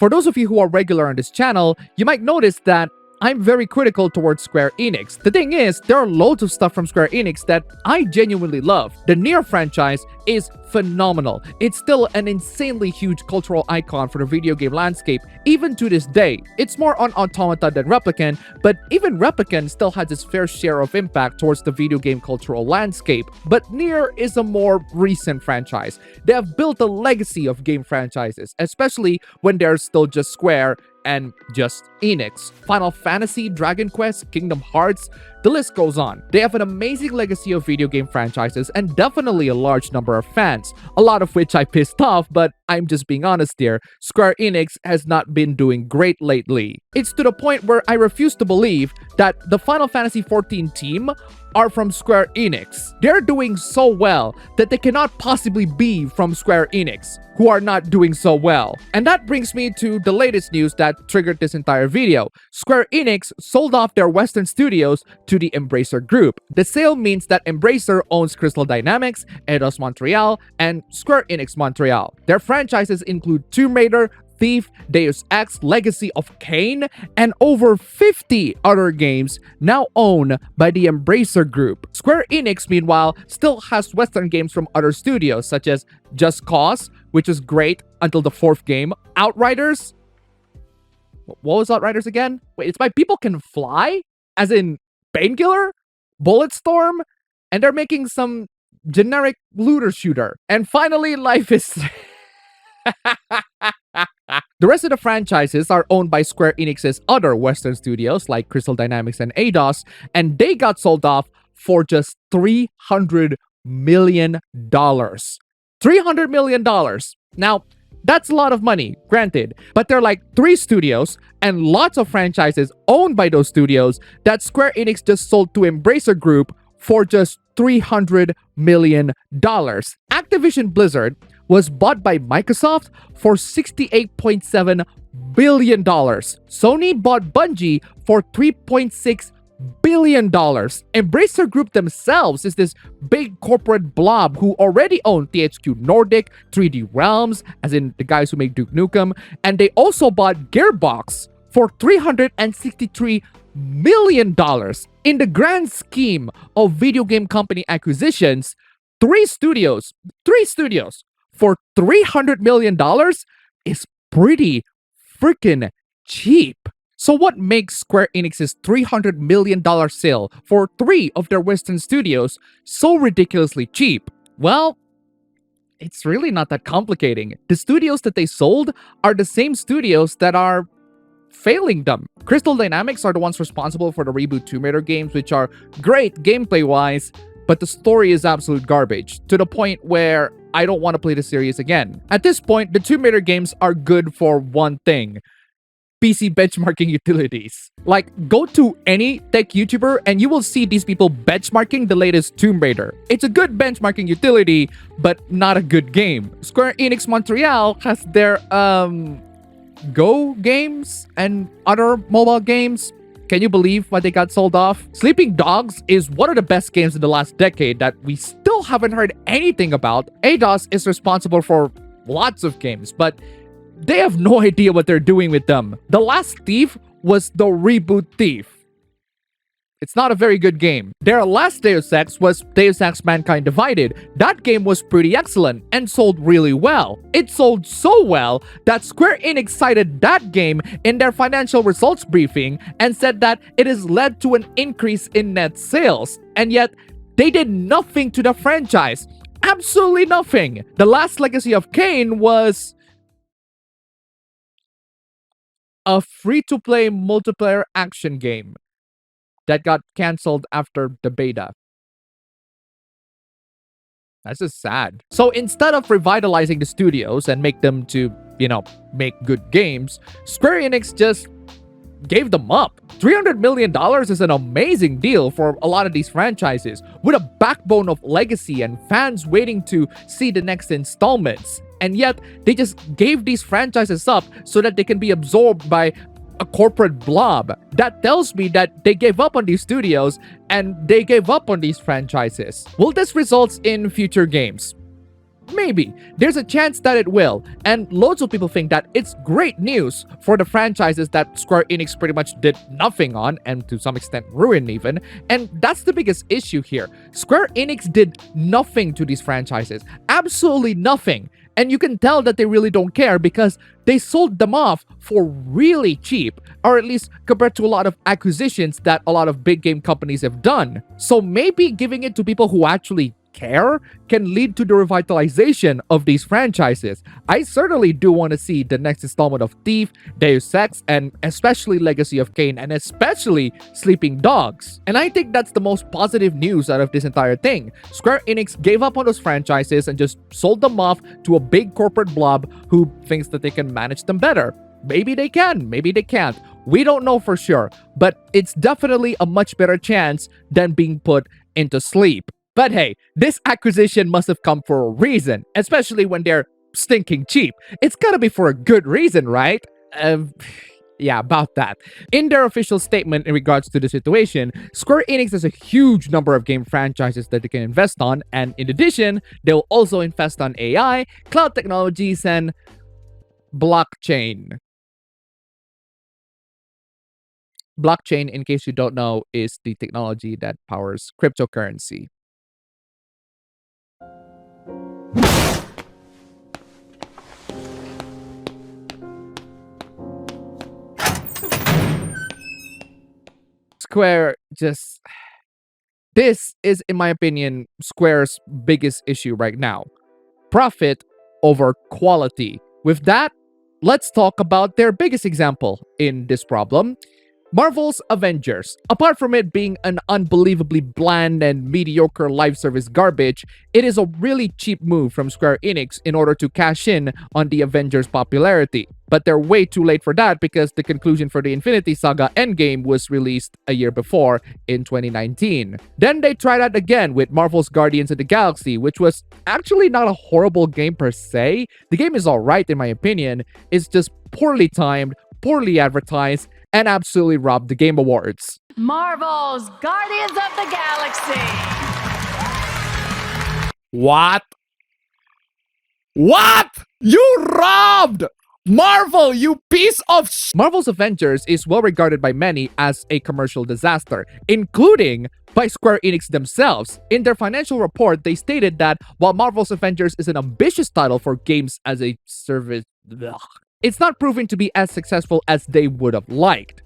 For those of you who are regular on this channel, you might notice that I'm very critical towards Square Enix. The thing is, there are loads of stuff from Square Enix that I genuinely love. The Nier franchise is phenomenal. It's still an insanely huge cultural icon for the video game landscape, even to this day. It's more on Automata than Replicant, but even Replicant still has its fair share of impact towards the video game cultural landscape. But Nier is a more recent franchise. They have built a legacy of game franchises, especially when they're still just Square and just Enix. Final Fantasy, Dragon Quest, Kingdom Hearts, the list goes on. They have an amazing legacy of video game franchises and definitely a large number of fans, a lot of which I pissed off, but I'm just being honest here. Square Enix has not been doing great lately. It's to the point where I refuse to believe that the Final Fantasy XIV team are from Square Enix. They're doing so well that they cannot possibly be from Square Enix, who are not doing so well. And that brings me to the latest news that triggered this entire video. Square Enix sold off their Western studios to the Embracer Group. The sale means that Embracer owns Crystal Dynamics, Eidos Montreal, and Square Enix Montreal. Their franchises include Tomb Raider, Thief, Deus Ex, Legacy of Kain, and over 50 other games now owned by the Embracer Group. Square Enix, meanwhile, still has Western games from other studios such as Just Cause, which is great until the 4th game, Outriders. What was Outriders again? Wait, it's by People Can Fly? As in Painkiller? Bulletstorm? And they're making some generic looter shooter. And finally, Life is... The rest of the franchises are owned by Square Enix's other Western studios like Crystal Dynamics and Eidos, and they got sold off for just $300 million. $300 million. Now, that's a lot of money, granted, but there are like 3 studios and lots of franchises owned by those studios that Square Enix just sold to Embracer Group for just $300 million. Activision Blizzard was bought by Microsoft for $68.7 billion. Sony bought Bungie for $3.6 billion. Embracer Group themselves is this big corporate blob who already own THQ Nordic, 3D Realms, as in the guys who make Duke Nukem, and they also bought Gearbox for $363 million. In the grand scheme of video game company acquisitions, three studios for $300 million is pretty freaking cheap. So what makes Square Enix's $300 million sale for 3 of their Western studios so ridiculously cheap? Well, it's really not that complicating. The studios that they sold are the same studios that are failing them. Crystal Dynamics are the ones responsible for the reboot Tomb Raider games, which are great gameplay-wise, but the story is absolute garbage, to the point where I don't want to play the series again. At this point, the Tomb Raider games are good for one thing: PC benchmarking utilities. Like, go to any tech YouTuber and you will see these people benchmarking the latest Tomb Raider. It's a good benchmarking utility, but not a good game. Square Enix Montreal has their, Go games and other mobile games. Can you believe why they got sold off? Sleeping Dogs is one of the best games in the last decade that we still haven't heard anything about. Eidos is responsible for lots of games, but they have no idea what they're doing with them. The last Thief was the reboot Thief. It's not a very good game. Their last Deus Ex was Deus Ex Mankind Divided. That game was pretty excellent and sold really well. It sold so well that Square Enix cited that game in their financial results briefing and said that it has led to an increase in net sales. And yet, they did nothing to the franchise. Absolutely nothing. The last legacy of Kain was a free-to-play multiplayer action game that got cancelled after the beta. That's just sad. So instead of revitalizing the studios and make them to, make good games, Square Enix just gave them up. $300 million is an amazing deal for a lot of these franchises, with a backbone of legacy and fans waiting to see the next installments. And yet, they just gave these franchises up so that they can be absorbed by a corporate blob. That tells me that they gave up on these studios and they gave up on these franchises. Will this result in future games? Maybe. There's a chance that it will. And loads of people think that it's great news for the franchises that Square Enix pretty much did nothing on, and to some extent ruined even. And that's the biggest issue here. Square Enix did nothing to these franchises. Absolutely nothing. And you can tell that they really don't care because they sold them off for really cheap, or at least compared to a lot of acquisitions that a lot of big game companies have done. So maybe giving it to people who actually care can lead to the revitalization of these franchises. I certainly do want to see the next installment of Thief, Deus Ex, and especially Legacy of Kain, and especially Sleeping Dogs. And I think that's the most positive news out of this entire thing. Square Enix gave up on those franchises and just sold them off to a big corporate blob who thinks that they can manage them better. Maybe they can, maybe they can't. We don't know for sure, but it's definitely a much better chance than being put into sleep. But hey, this acquisition must have come for a reason, especially when they're stinking cheap. It's gotta be for a good reason, right? Yeah, about that. In their official statement in regards to the situation, Square Enix has a huge number of game franchises that they can invest on, and in addition, they'll also invest on AI, cloud technologies, and blockchain. Blockchain, in case you don't know, is the technology that powers cryptocurrency. Square just... This is, in my opinion, Square's biggest issue right now. Profit over quality. With that, let's talk about their biggest example in this problem. Marvel's Avengers. Apart from it being an unbelievably bland and mediocre live service garbage, it is a really cheap move from Square Enix in order to cash in on the Avengers' popularity. But they're way too late for that because the conclusion for the Infinity Saga Endgame was released a year before, in 2019. Then they tried out again with Marvel's Guardians of the Galaxy, which was actually not a horrible game per se. The game is alright in my opinion, it's just poorly timed, poorly advertised, and absolutely robbed the Game Awards. Marvel's Guardians of the Galaxy. What? What? You robbed! Marvel, you piece of Marvel's Avengers is well regarded by many as a commercial disaster, including by Square Enix themselves. In their financial report, they stated that while Marvel's Avengers is an ambitious title for games as a service, it's not proven to be as successful as they would have liked.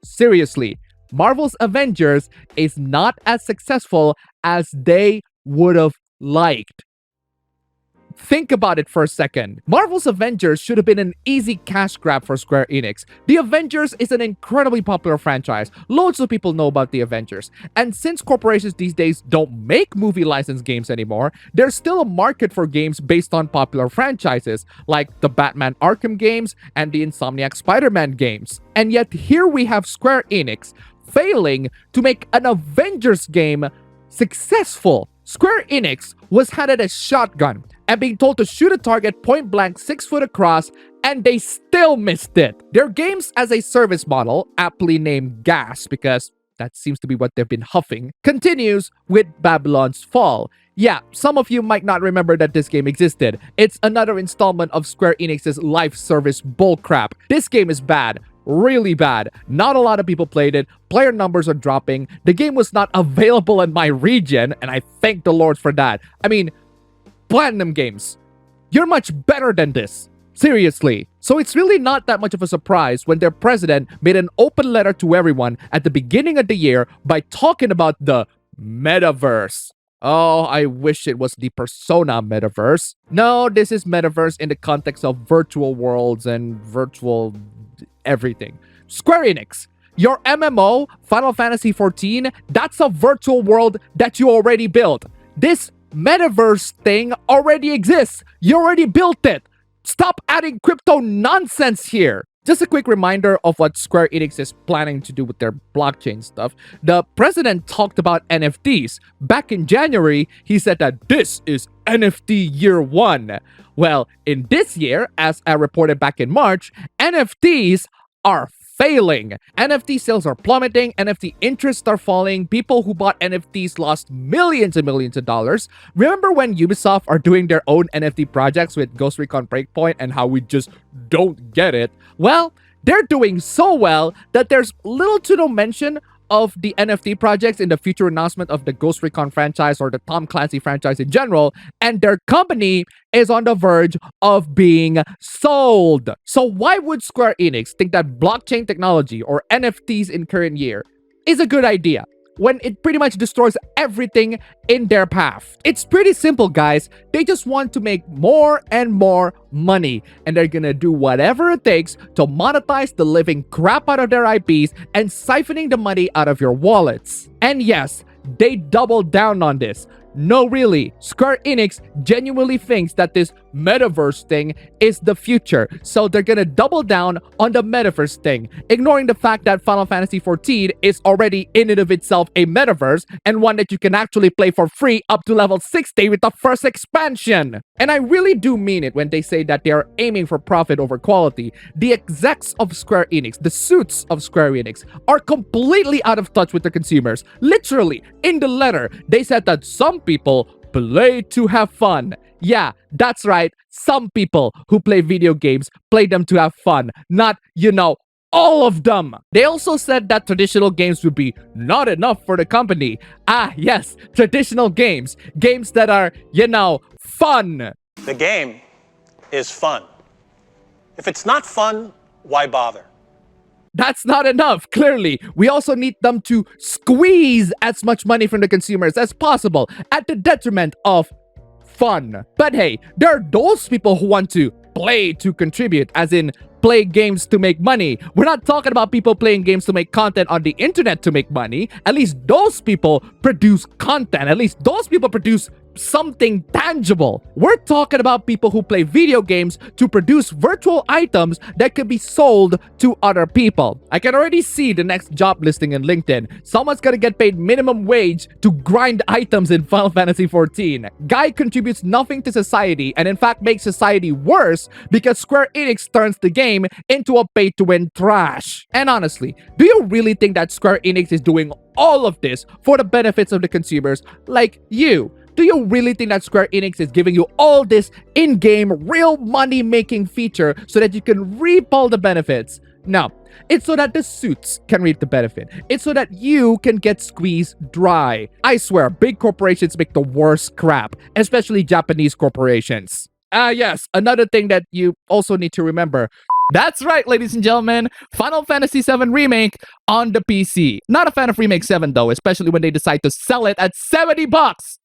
Seriously, Marvel's Avengers is not as successful as they would have liked. Think about it for a second. Marvel's Avengers should have been an easy cash grab for Square Enix. The Avengers is an incredibly popular franchise. Loads of people know about the Avengers. And since corporations these days don't make movie license games anymore, there's still a market for games based on popular franchises, like the Batman Arkham games and the Insomniac Spider-Man games. And yet here we have Square Enix failing to make an Avengers game successful. Square Enix was handed a shotgun and being told to shoot a target point blank 6 foot across, and they still missed it. Their games as a service model, aptly named GAS because that seems to be what they've been huffing, continues with Babylon's Fall. Yeah, some of you might not remember that this game existed. It's another installment of Square Enix's live service bullcrap. This game is bad. Really bad. Not a lot of people played it. Player numbers are dropping. The game was not available in my region, and I thank the Lord for that. I mean, Platinum Games, you're much better than this. Seriously. So it's really not that much of a surprise when their president made an open letter to everyone at the beginning of the year by talking about the Metaverse. Oh, I wish it was the Persona Metaverse. No, this is Metaverse in the context of virtual worlds and virtual everything. Square Enix, your MMO, Final Fantasy XIV, that's a virtual world that you already built. This Metaverse thing already exists. You already built it. Stop adding crypto nonsense here. Just a quick reminder of what Square Enix is planning to do with their blockchain stuff. The president talked about NFTs. Back in January, he said that this is NFT year one. Well, in this year, as I reported back in March, NFTs are failing. NFT sales are plummeting, NFT interests are falling, people who bought NFTs lost millions and millions of dollars. Remember when Ubisoft are doing their own NFT projects with Ghost Recon Breakpoint and how we just don't get it? Well, they're doing so well that there's little to no mention of the NFT projects in the future announcement of the Ghost Recon franchise or the Tom Clancy franchise in general, and their company is on the verge of being sold. So why would Square Enix think that blockchain technology or NFTs in current year is a good idea when it pretty much destroys everything in their path? It's pretty simple, guys. They just want to make more and more money, and they're gonna do whatever it takes to monetize the living crap out of their IPs and siphoning the money out of your wallets. And yes, they doubled down on this. No, really, Square Enix genuinely thinks that this Metaverse thing is the future, so they're gonna double down on the Metaverse thing, ignoring the fact that Final Fantasy XIV is already in and of itself a Metaverse, and one that you can actually play for free up to level 60 with the first expansion. And I really do mean it when they say that they are aiming for profit over quality. The execs of Square Enix, the suits of Square Enix, are completely out of touch with the consumers. Literally, in the letter, they said that some people play to have fun. Yeah, that's right. Some people who play video games play them to have fun, not, all of them. They also said that traditional games would be not enough for the company. Ah, yes, traditional games. Games that are, fun. The game is fun. If it's not fun, why bother? That's not enough, clearly. We also need them to squeeze as much money from the consumers as possible at the detriment of fun. But hey, there are those people who want to play to contribute, as in play games to make money. We're not talking about people playing games to make content on the internet to make money. At least those people produce content. At least those people produce something tangible. We're talking about people who play video games to produce virtual items that could be sold to other people. I can already see the next job listing in LinkedIn. Someone's gonna get paid minimum wage to grind items in Final Fantasy XIV. Guy contributes nothing to society and in fact makes society worse because Square Enix turns the game into a pay-to-win trash. And honestly, do you really think that Square Enix is doing all of this for the benefits of the consumers like you? Do you really think that Square Enix is giving you all this in-game, real money-making feature so that you can reap all the benefits? No, it's so that the suits can reap the benefit. It's so that you can get squeezed dry. I swear, big corporations make the worst crap, especially Japanese corporations. Yes, another thing that you also need to remember. That's right, ladies and gentlemen, Final Fantasy VII Remake on the PC. Not a fan of Remake 7 though, especially when they decide to sell it at $70.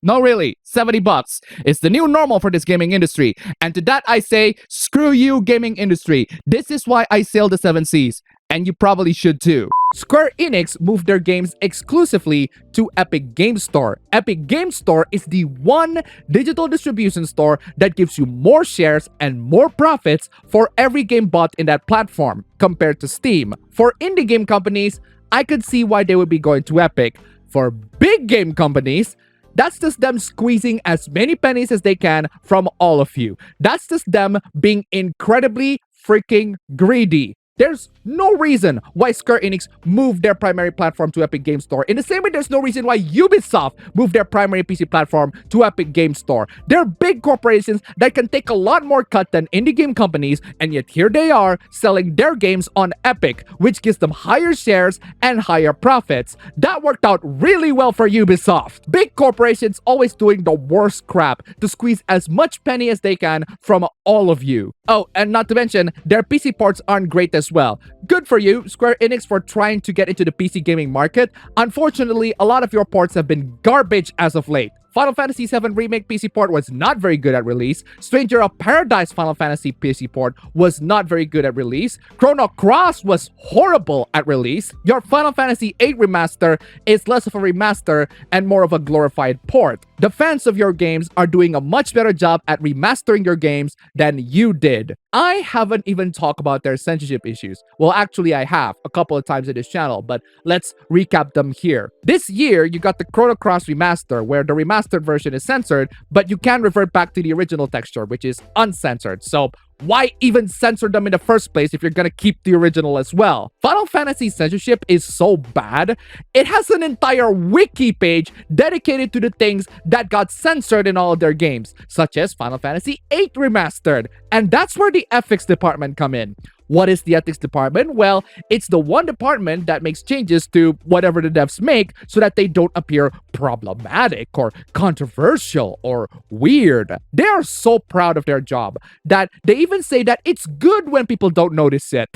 No, really, $70. It's the new normal for this gaming industry. And to that I say, screw you, gaming industry. This is why I sail the 7 seas. And you probably should too. Square Enix moved their games exclusively to Epic Games Store. Epic Games Store is the one digital distribution store that gives you more shares and more profits for every game bought in that platform compared to Steam. For indie game companies, I could see why they would be going to Epic. For big game companies, that's just them squeezing as many pennies as they can from all of you. That's just them being incredibly freaking greedy. There's no reason why Square Enix moved their primary platform to Epic Games Store. In the same way, there's no reason why Ubisoft moved their primary PC platform to Epic Games Store. They're big corporations that can take a lot more cut than indie game companies, and yet here they are selling their games on Epic, which gives them higher shares and higher profits. That worked out really well for Ubisoft. Big corporations always doing the worst crap to squeeze as much penny as they can from all of you. Oh, and not to mention, their PC ports aren't great as well. Good for you, Square Enix, for trying to get into the PC gaming market. Unfortunately, a lot of your ports have been garbage as of late. Final Fantasy VII Remake PC port was not very good at release. Stranger of Paradise Final Fantasy PC port was not very good at release. Chrono Cross was horrible at release. Your Final Fantasy VIII Remaster is less of a remaster and more of a glorified port. The fans of your games are doing a much better job at remastering your games than you did. I haven't even talked about their censorship issues. Well, actually I have a couple of times in this channel, but let's recap them here. This year, you got the Chrono Cross Remaster, where the remaster remastered version is censored, but you can revert back to the original texture, which is uncensored. So why even censor them in the first place if you're gonna keep the original as well? Final Fantasy censorship is so bad, it has an entire wiki page dedicated to the things that got censored in all of their games, such as Final Fantasy VIII Remastered. And that's where the ethics department come in. What is the ethics department? Well, it's the one department that makes changes to whatever the devs make so that they don't appear problematic or controversial or weird. They are so proud of their job that they even say that it's good when people don't notice it.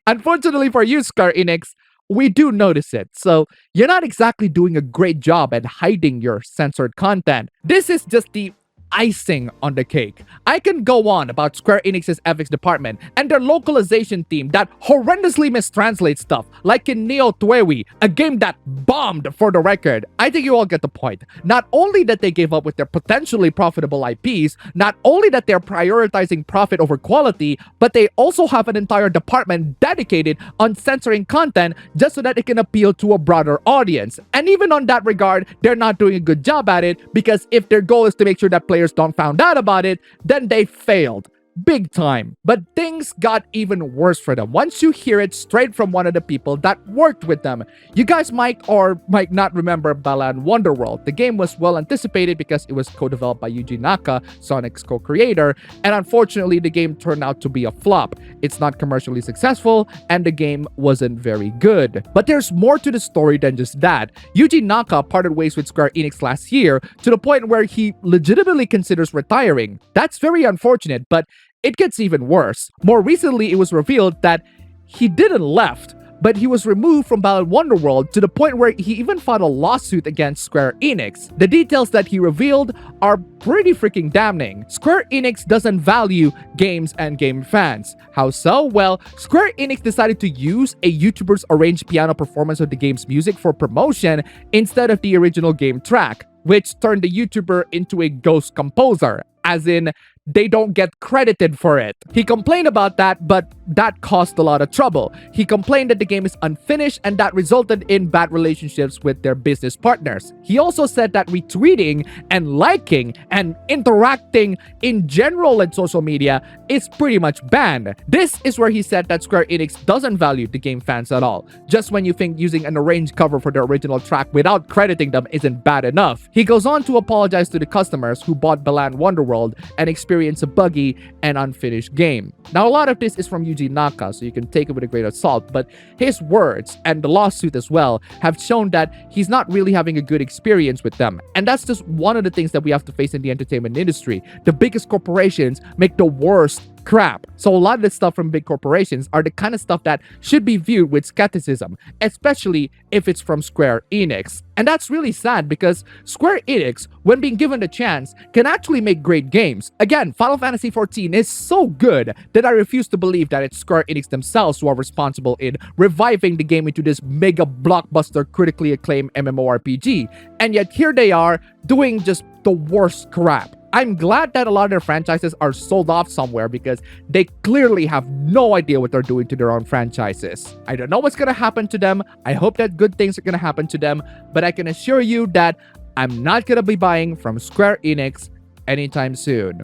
Unfortunately for you, Square Enix, we do notice it. So you're not exactly doing a great job at hiding your censored content. This is just the icing on the cake. I can go on about Square Enix's ethics department and their localization team that horrendously mistranslates stuff, like in Neo Tuewi, a game that bombed for the record. I think you all get the point. Not only that they gave up with their potentially profitable IPs, not only that they're prioritizing profit over quality, but they also have an entire department dedicated on censoring content just so that it can appeal to a broader audience. And even on that regard, they're not doing a good job at it, because if their goal is to make sure that players don't find out about it, then they failed. Big time. But things got even worse for them once you hear it straight from one of the people that worked with them. You guys might or might not remember Balan Wonderworld. The game was well anticipated because it was co-developed by Yuji Naka, Sonic's co-creator, and unfortunately the game turned out to be a flop. It's not commercially successful and the game wasn't very good. But there's more to the story than just that. Yuji Naka parted ways with Square Enix last year to the point where he legitimately considers retiring. That's very unfortunate, but it gets even worse. More recently, it was revealed that he didn't left, but he was removed from Balan Wonderworld to the point where he even filed a lawsuit against Square Enix. The details that he revealed are pretty freaking damning. Square Enix doesn't value games and game fans. How so? Well, Square Enix decided to use a YouTuber's arranged piano performance of the game's music for promotion instead of the original game track, which turned the YouTuber into a ghost composer, as in they don't get credited for it. He complained about that, but that caused a lot of trouble. He complained that the game is unfinished and that resulted in bad relationships with their business partners. He also said that retweeting and liking and interacting in general in social media is pretty much banned. This is where he said that Square Enix doesn't value the game fans at all. Just when you think using an arranged cover for the original track without crediting them isn't bad enough. He goes on to apologize to the customers who bought Balan Wonderworld and experienced a buggy and unfinished game. Now, a lot of this is from Yuji Naka, so you can take it with a grain of salt, but his words and the lawsuit as well have shown that he's not really having a good experience with them. And that's just one of the things that we have to face in the entertainment industry. The biggest corporations make the worst crap. So a lot of the stuff from big corporations are the kind of stuff that should be viewed with skepticism, especially if it's from Square Enix. And that's really sad because Square Enix, when being given the chance, can actually make great games. Again, Final Fantasy XIV is so good that I refuse to believe that it's Square Enix themselves who are responsible in reviving the game into this mega blockbuster, critically acclaimed MMORPG. And yet here they are doing just the worst crap. I'm glad that a lot of their franchises are sold off somewhere because they clearly have no idea what they're doing to their own franchises. I don't know what's gonna happen to them. I hope that good things are gonna happen to them, but I can assure you that I'm not gonna be buying from Square Enix anytime soon.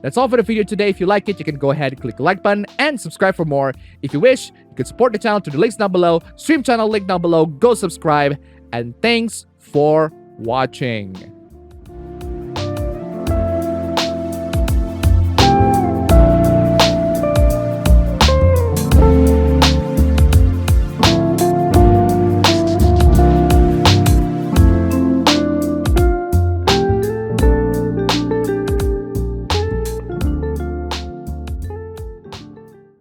That's all for the video today. If you like it, you can go ahead and click the like button and subscribe for more. If you wish, you can support the channel through the links down below, stream channel link down below, go subscribe, and thanks for watching.